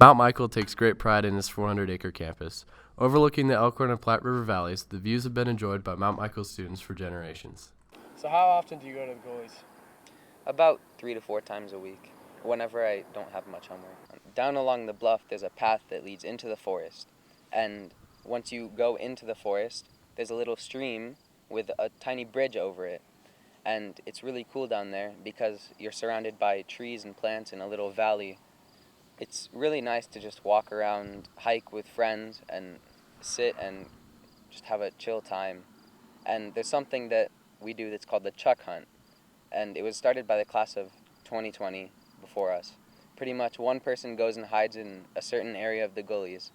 Mount Michael takes great pride in its 400-acre campus. Overlooking the Elkhorn and Platte River valleys, the views have been enjoyed by Mount Michael students for generations. So how often do you go to the Gullies? About 3 to 4 times a week, whenever I don't have much homework. Down along the bluff, there's a path that leads into the forest. And once you go into the forest, there's a little stream with a tiny bridge over it. And it's really cool down there because you're surrounded by trees and plants in a little valley. It's really nice to just walk around, hike with friends, and sit and just have a chill time. And there's something that we do that's called the chuck hunt. And it was started by the class of 2020 before us. Pretty much one person goes and hides in a certain area of the Gullies,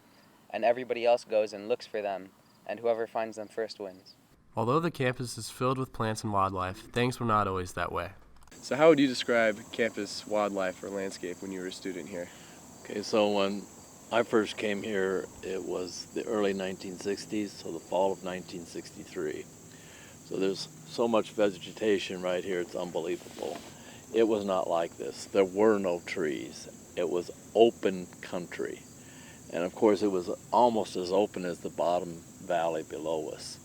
and everybody else goes and looks for them, and whoever finds them first wins. Although the campus is filled with plants and wildlife, things were not always that way. So how would you describe campus wildlife or landscape when you were a student here? Okay, so when I first came here, it was the early 1960s, so the fall of 1963. So there's so much vegetation right here, it's unbelievable. It was not like this. There were no trees. It was open country. And of course it was almost as open as the bottom valley below us.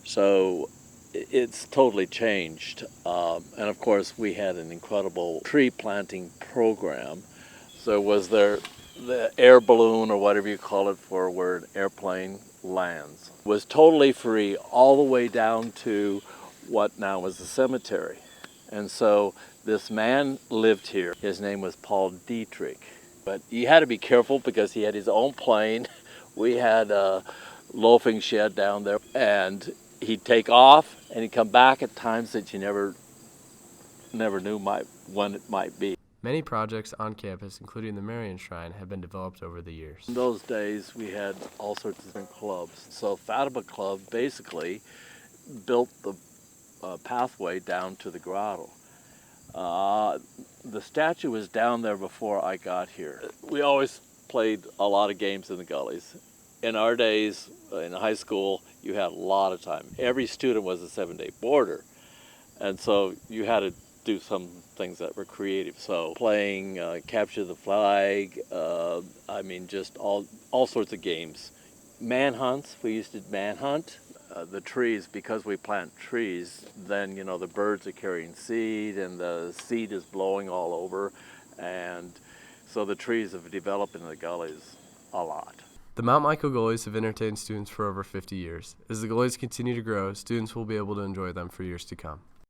So it's totally changed. And of course we had an incredible tree planting program. So was there the air balloon, or whatever you call it for where an airplane lands, was totally free all the way down to what now is the cemetery. And so this man lived here. His name was Paul Dietrich. But you had to be careful because he had his own plane. We had a loafing shed down there, and he'd take off and he'd come back at times that you never knew when it might be. Many projects on campus, including the Marian Shrine, have been developed over the years. In those days, we had all sorts of different clubs. So Fatima Club basically built the pathway down to the grotto. The statue was down there before I got here. We always played a lot of games in the Gullies. In our days, in high school, you had a lot of time. Every student was a 7-day boarder. And so you had to do some things that were creative. So playing capture the flag, just all sorts of games. Manhunts, we used to manhunt. The trees, because we plant trees, then the birds are carrying seed and the seed is blowing all over. And so the trees have developed in the Gullies a lot. The Mount Michael Gullies have entertained students for over 50 years. As the Gullies continue to grow, students will be able to enjoy them for years to come.